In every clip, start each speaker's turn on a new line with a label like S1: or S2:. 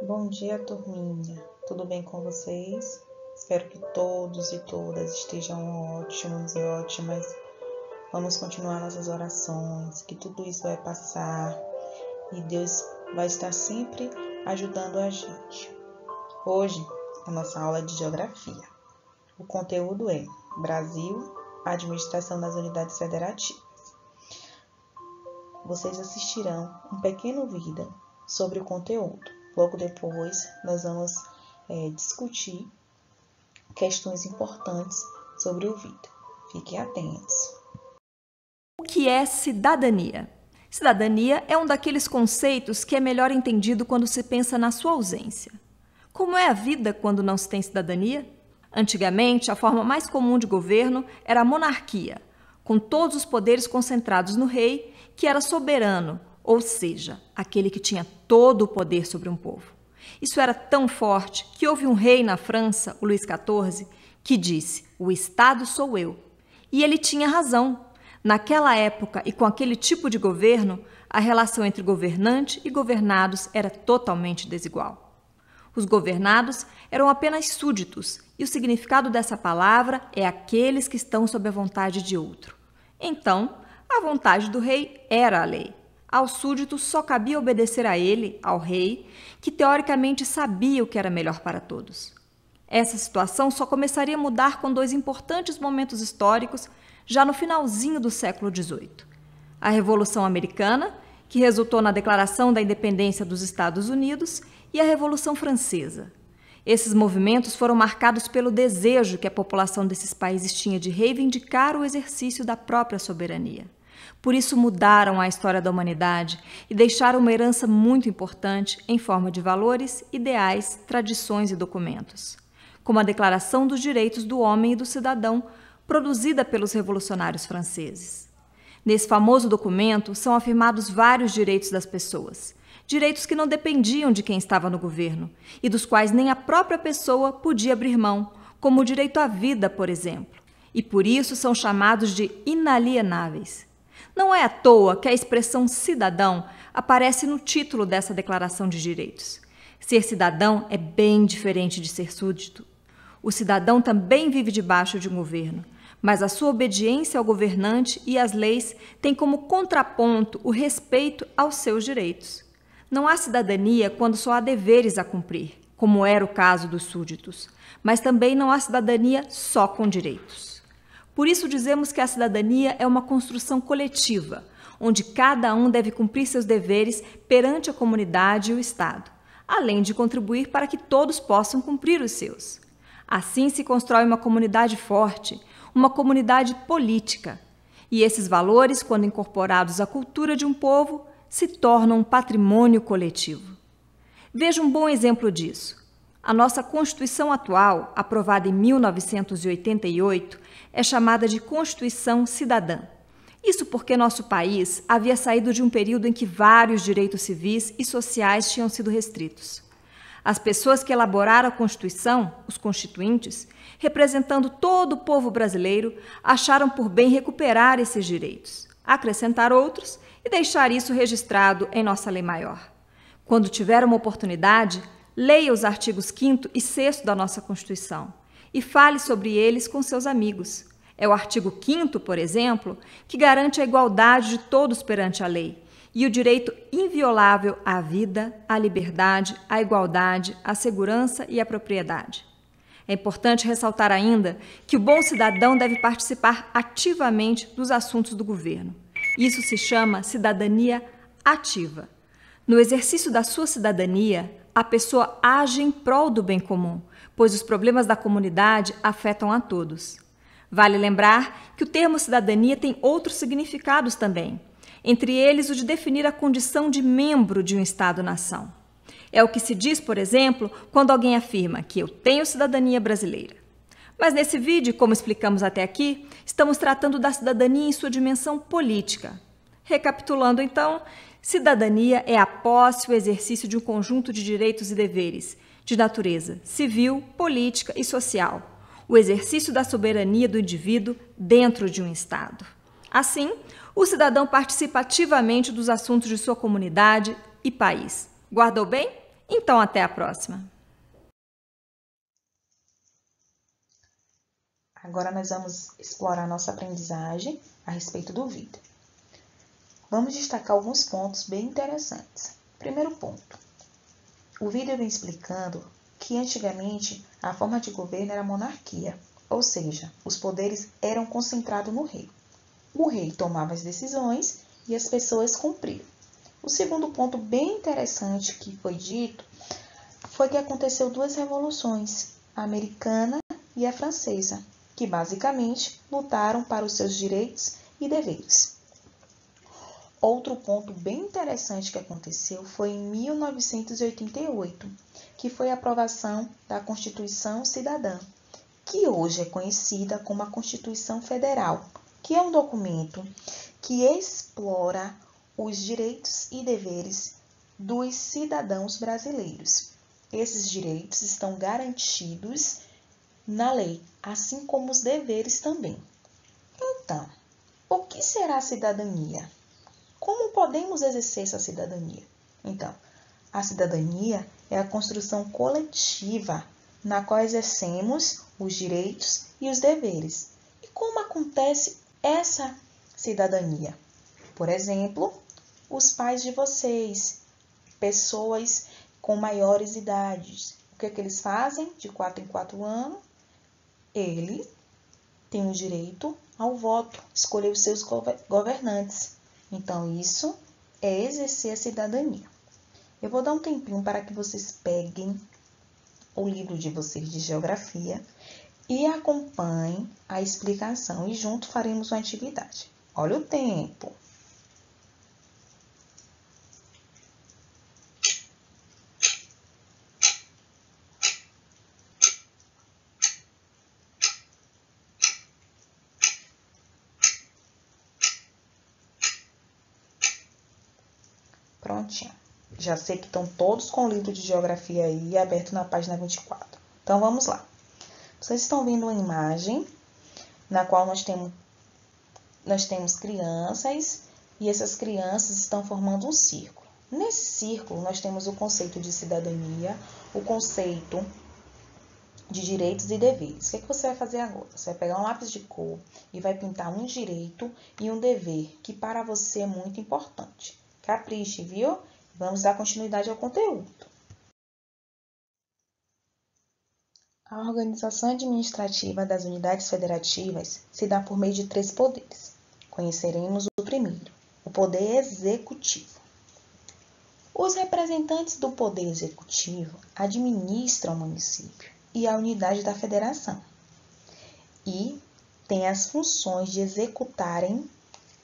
S1: Bom dia, turminha. Tudo bem com vocês? Espero que todos e todas estejam ótimos e ótimas. Vamos continuar nossas orações, que tudo isso vai passar e Deus vai estar sempre ajudando a gente. Hoje, a nossa aula é de geografia. O conteúdo é Brasil, Administração das Unidades Federativas. Vocês assistirão um pequeno vídeo sobre o conteúdo. Logo depois, nós vamos discutir questões importantes sobre o vídeo. Fiquem atentos.
S2: O que é cidadania? Cidadania é um daqueles conceitos que é melhor entendido quando se pensa na sua ausência. Como é a vida quando não se tem cidadania? Antigamente, a forma mais comum de governo era a monarquia, com todos os poderes concentrados no rei, que era soberano, ou seja, aquele que tinha todo o poder sobre um povo. Isso era tão forte que houve um rei na França, o Luís XIV, que disse: "O Estado sou eu". E ele tinha razão. Naquela época e com aquele tipo de governo, a relação entre governante e governados era totalmente desigual. Os governados eram apenas súditos, e o significado dessa palavra é aqueles que estão sob a vontade de outro. Então, a vontade do rei era a lei. Aos súditos só cabia obedecer a ele, ao rei, que teoricamente sabia o que era melhor para todos. Essa situação só começaria a mudar com dois importantes momentos históricos já no finalzinho do século XVIII. A Revolução Americana, que resultou na Declaração da Independência dos Estados Unidos, e a Revolução Francesa. Esses movimentos foram marcados pelo desejo que a população desses países tinha de reivindicar o exercício da própria soberania. Por isso mudaram a história da humanidade e deixaram uma herança muito importante em forma de valores, ideais, tradições e documentos, como a Declaração dos Direitos do Homem e do Cidadão, produzida pelos revolucionários franceses. Nesse famoso documento são afirmados vários direitos das pessoas, direitos que não dependiam de quem estava no governo e dos quais nem a própria pessoa podia abrir mão, como o direito à vida, por exemplo, e por isso são chamados de inalienáveis. Não é à toa que a expressão cidadão aparece no título dessa Declaração de Direitos. Ser cidadão é bem diferente de ser súdito. O cidadão também vive debaixo de um governo, mas a sua obediência ao governante e às leis tem como contraponto o respeito aos seus direitos. Não há cidadania quando só há deveres a cumprir, como era o caso dos súditos, mas também não há cidadania só com direitos. Por isso dizemos que a cidadania é uma construção coletiva, onde cada um deve cumprir seus deveres perante a comunidade e o Estado, além de contribuir para que todos possam cumprir os seus. Assim se constrói uma comunidade forte, uma comunidade política. E esses valores, quando incorporados à cultura de um povo, se tornam um patrimônio coletivo. Veja um bom exemplo disso. A nossa Constituição atual, aprovada em 1988, é chamada de Constituição Cidadã. Isso porque nosso país havia saído de um período em que vários direitos civis e sociais tinham sido restritos. As pessoas que elaboraram a Constituição, os constituintes, representando todo o povo brasileiro, acharam por bem recuperar esses direitos, acrescentar outros e deixar isso registrado em nossa lei maior. Quando tiver uma oportunidade, leia os artigos 5º e 6º da nossa Constituição e fale sobre eles com seus amigos. É o artigo 5º, por exemplo, que garante a igualdade de todos perante a lei e o direito inviolável à vida, à liberdade, à igualdade, à segurança e à propriedade. É importante ressaltar ainda que o bom cidadão deve participar ativamente dos assuntos do governo. Isso se chama cidadania ativa. No exercício da sua cidadania, a pessoa age em prol do bem comum, pois os problemas da comunidade afetam a todos. Vale lembrar que o termo cidadania tem outros significados também, entre eles o de definir a condição de membro de um Estado-nação. É o que se diz, por exemplo, quando alguém afirma que eu tenho cidadania brasileira. Mas nesse vídeo, como explicamos até aqui, estamos tratando da cidadania em sua dimensão política. Recapitulando então, cidadania é a posse e o exercício de um conjunto de direitos e deveres, de natureza civil, política e social, o exercício da soberania do indivíduo dentro de um Estado. Assim, o cidadão participa ativamente dos assuntos de sua comunidade e país. Guardou bem? Então, até a próxima!
S1: Agora nós vamos explorar nossa aprendizagem a respeito do vídeo. Vamos destacar alguns pontos bem interessantes. Primeiro ponto. O vídeo vem explicando que antigamente a forma de governo era a monarquia, ou seja, os poderes eram concentrados no rei. O rei tomava as decisões e as pessoas cumpriam. O segundo ponto bem interessante que foi dito foi que aconteceu duas revoluções, a americana e a francesa, que basicamente lutaram para os seus direitos e deveres. Outro ponto bem interessante que aconteceu foi em 1988, que foi a aprovação da Constituição Cidadã, que hoje é conhecida como a Constituição Federal, que é um documento que explora os direitos e deveres dos cidadãos brasileiros. Esses direitos estão garantidos na lei, assim como os deveres também. Então, o que será a cidadania? Como podemos exercer essa cidadania? Então, a cidadania é a construção coletiva na qual exercemos os direitos e os deveres. E como acontece essa cidadania? Por exemplo, os pais de vocês, pessoas com maiores idades. O que é que eles fazem de 4 em 4 anos? Ele tem o direito ao voto, escolher os seus governantes. Então, isso é exercer a cidadania. Eu vou dar um tempinho para que vocês peguem o livro de vocês de geografia e acompanhem a explicação e junto faremos uma atividade. Olha o tempo. Prontinho. Já sei que estão todos com o livro de geografia aí aberto na página 24. Então, vamos lá. Vocês estão vendo uma imagem na qual nós temos crianças e essas crianças estão formando um círculo. Nesse círculo, nós temos o conceito de cidadania, o conceito de direitos e deveres. O que é que você vai fazer agora? Você vai pegar um lápis de cor e vai pintar um direito e um dever que para você é muito importante. Capriche, viu? Vamos dar continuidade ao conteúdo. A organização administrativa das unidades federativas se dá por meio de 3 poderes. Conheceremos o primeiro, o poder executivo. Os representantes do poder executivo administram o município e a unidade da federação e têm as funções de executarem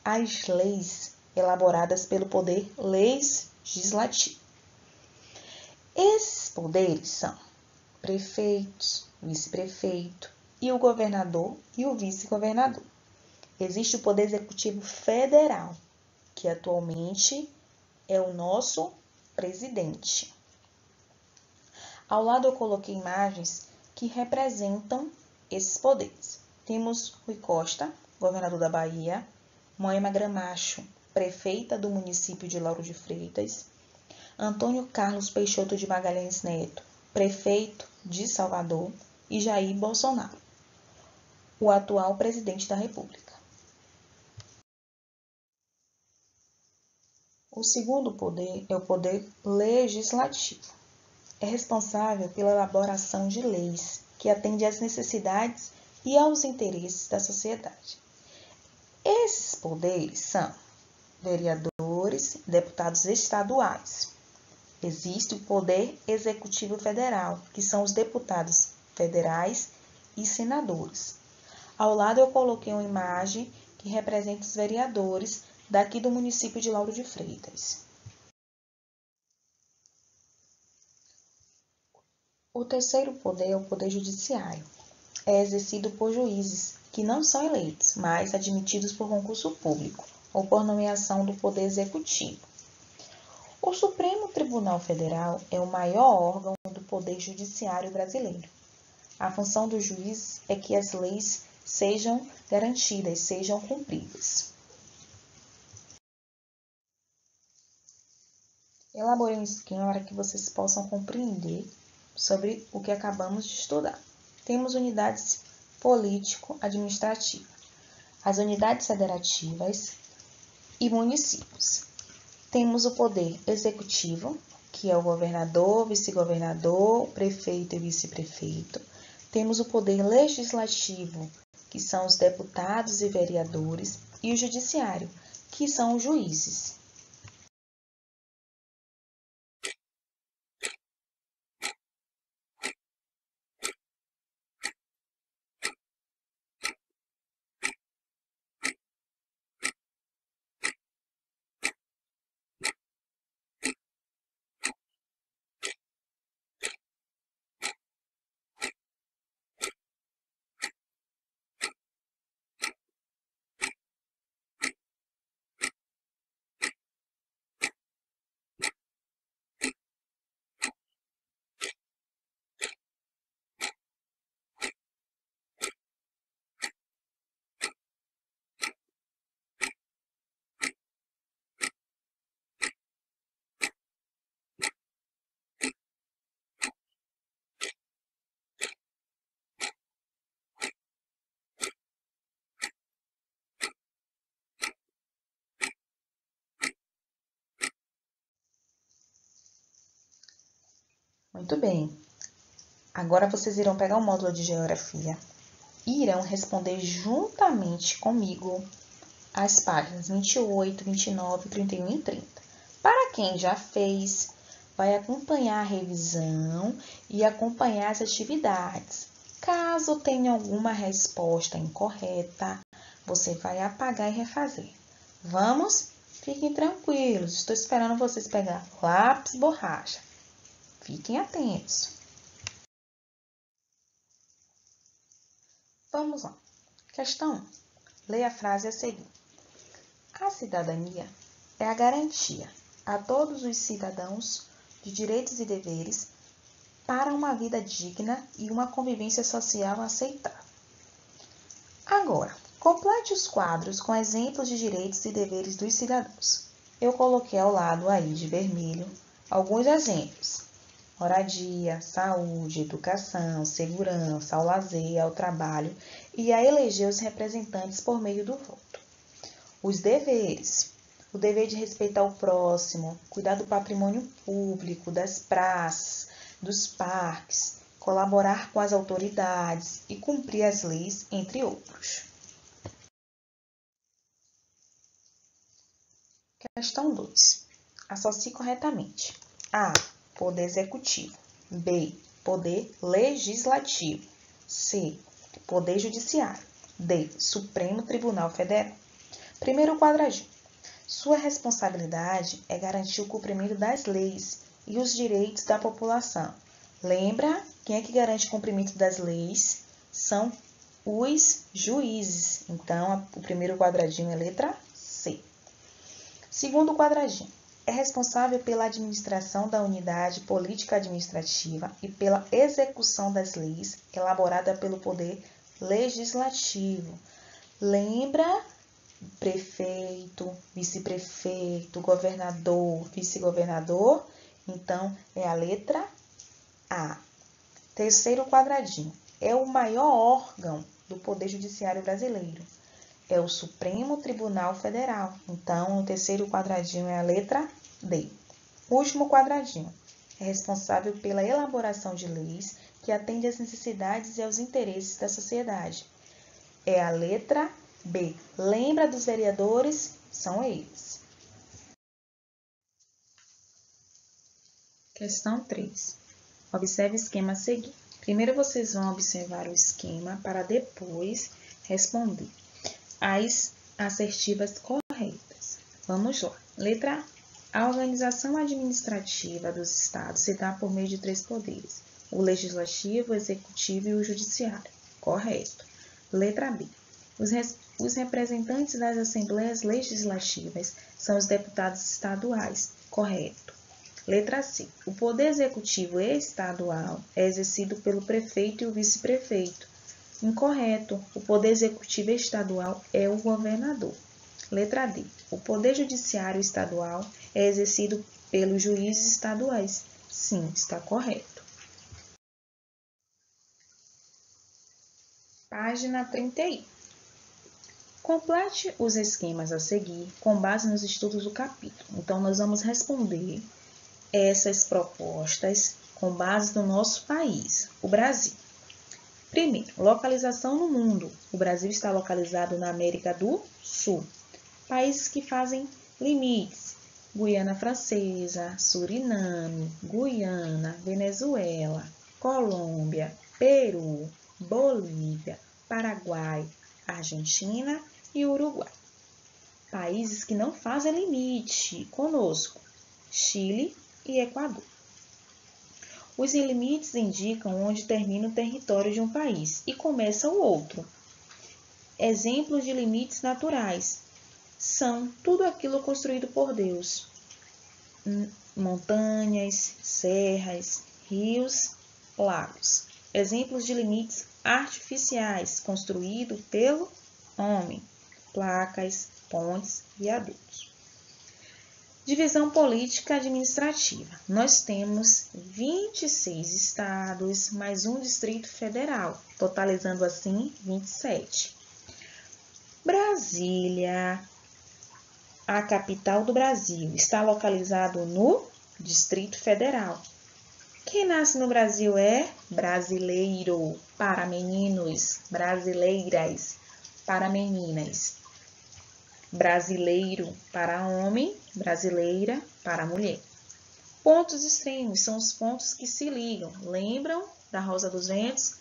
S1: as leis elaboradas pelo poder legislativo. Esses poderes são prefeitos, vice-prefeito e o governador e o vice-governador. Existe o Poder Executivo Federal, que atualmente é o nosso presidente. Ao lado eu coloquei imagens que representam esses poderes. Temos Rui Costa, governador da Bahia, Moema Gramacho, prefeita do município de Lauro de Freitas, Antônio Carlos Peixoto de Magalhães Neto, prefeito de Salvador, e Jair Bolsonaro, o atual presidente da República. O segundo poder é o poder legislativo. É responsável pela elaboração de leis que atendem às necessidades e aos interesses da sociedade. Esses poderes são vereadores, deputados estaduais. Existe o Poder Executivo Federal, que são os deputados federais e senadores. Ao lado eu coloquei uma imagem que representa os vereadores daqui do município de Lauro de Freitas. O terceiro poder é o Poder Judiciário. É exercido por juízes, que não são eleitos, mas admitidos por concurso público ou por nomeação do Poder Executivo. O Supremo Tribunal Federal é o maior órgão do Poder Judiciário brasileiro. A função do juiz é que as leis sejam garantidas, sejam cumpridas. Elaborei um esquema para que vocês possam compreender sobre o que acabamos de estudar. Temos unidades político-administrativas, as unidades federativas e municípios. Temos o poder executivo, que é o governador, vice-governador, prefeito e vice-prefeito. Temos o poder legislativo, que são os deputados e vereadores, e o judiciário, que são os juízes. Muito bem. Agora vocês irão pegar o módulo de geografia e irão responder juntamente comigo as páginas 28, 29, 31 e 30. Para quem já fez, vai acompanhar a revisão e acompanhar as atividades. Caso tenha alguma resposta incorreta, você vai apagar e refazer. Vamos? Fiquem tranquilos, estou esperando vocês pegar lápis e borracha. Fiquem atentos. Vamos lá. Questão 1. Leia a frase a seguir. A cidadania é a garantia a todos os cidadãos de direitos e deveres para uma vida digna e uma convivência social aceitável. Agora, complete os quadros com exemplos de direitos e deveres dos cidadãos. Eu coloquei ao lado aí de vermelho alguns exemplos. Moradia, saúde, educação, segurança, ao lazer, ao trabalho e a eleger os representantes por meio do voto. Os deveres. O dever de respeitar o próximo, cuidar do patrimônio público, das praças, dos parques, colaborar com as autoridades e cumprir as leis, entre outros. Questão 2. Associe corretamente. A. Poder executivo. B. Poder legislativo. C. Poder judiciário. D. Supremo Tribunal Federal. Primeiro quadradinho. Sua responsabilidade é garantir o cumprimento das leis e os direitos da população. Lembra? Quem é que garante o cumprimento das leis? São os juízes. Então, o primeiro quadradinho é letra C. Segundo quadradinho. É responsável pela administração da unidade política administrativa e pela execução das leis elaborada pelo Poder Legislativo. Lembra? Prefeito, vice-prefeito, governador, vice-governador. Então, é a letra A. Terceiro quadradinho. É o maior órgão do Poder Judiciário brasileiro. É o Supremo Tribunal Federal. Então, o terceiro quadradinho é a letra D. Último quadradinho. É responsável pela elaboração de leis que atendem às necessidades e aos interesses da sociedade. É a letra B. Lembra dos vereadores? São eles. Questão 3. Observe o esquema a seguir. Primeiro, vocês vão observar o esquema para depois responder as assertivas corretas. Vamos lá. Letra A. A organização administrativa dos estados se dá por meio de 3 poderes: o legislativo, o executivo e o judiciário. Correto. Letra B. Os representantes das assembleias legislativas são os deputados estaduais. Correto. Letra C. O poder executivo estadual é exercido pelo prefeito e o vice-prefeito. Incorreto. O poder executivo estadual é o governador. Letra D. O poder judiciário estadual é exercido pelos juízes estaduais. Sim, está correto. Página 31. Complete os esquemas a seguir com base nos estudos do capítulo. Então, nós vamos responder essas propostas com base no nosso país, o Brasil. Primeiro, localização no mundo. O Brasil está localizado na América do Sul. Países que fazem limites: Guiana Francesa, Suriname, Guiana, Venezuela, Colômbia, Peru, Bolívia, Paraguai, Argentina e Uruguai. Países que não fazem limite conosco: Chile e Equador. Os limites indicam onde termina o território de um país e começa o outro. Exemplos de limites naturais são tudo aquilo construído por Deus: montanhas, serras, rios, lagos. Exemplos de limites artificiais construídos pelo homem: placas, pontes, viadutos. Divisão política administrativa. Nós temos 26 estados mais um Distrito Federal, totalizando assim 27. Brasília, a capital do Brasil, está localizado no Distrito Federal. Quem nasce no Brasil é brasileiro, para meninos, brasileiras, para meninas. Brasileiro para homem, brasileira para mulher. Pontos extremos são os pontos que se ligam. Lembram da Rosa dos Ventos?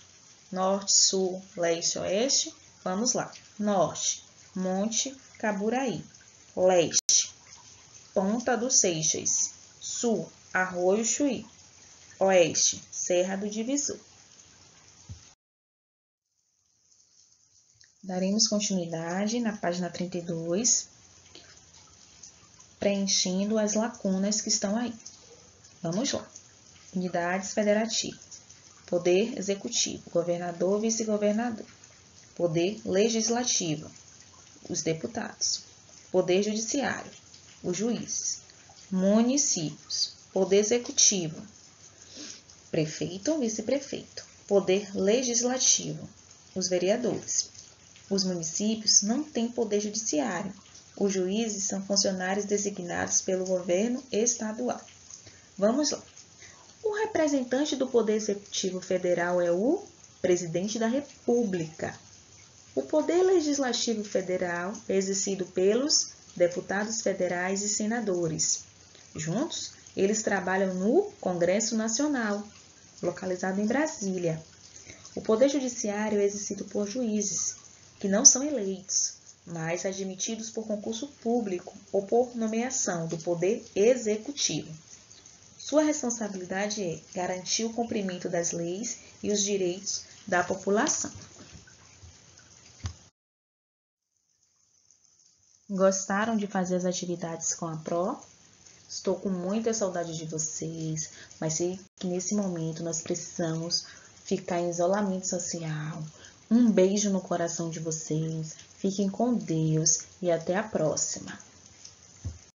S1: Norte, sul, leste, oeste? Vamos lá. Norte, Monte Caburaí. Leste, Ponta dos Seixas. Sul, Arroio Chuí. Oeste, Serra do Divisor. Daremos continuidade na página 32, preenchendo as lacunas que estão aí. Vamos lá. Unidades federativas. Poder executivo, governador, vice-governador. Poder legislativo, os deputados. Poder judiciário, os juízes. Municípios. Poder executivo, prefeito ou vice-prefeito. Poder legislativo, os vereadores. Os municípios não têm poder judiciário. Os juízes são funcionários designados pelo governo estadual. Vamos lá. O representante do Poder Executivo Federal é o Presidente da República. O Poder Legislativo Federal é exercido pelos deputados federais e senadores. Juntos, eles trabalham no Congresso Nacional, localizado em Brasília. O Poder Judiciário é exercido por juízes, que não são eleitos, mas admitidos por concurso público ou por nomeação do Poder Executivo. Sua responsabilidade é garantir o cumprimento das leis e os direitos da população. Gostaram de fazer as atividades com a Pro? Estou com muita saudade de vocês, mas sei que nesse momento nós precisamos ficar em isolamento social. Um beijo no coração de vocês, fiquem com Deus e até a próxima.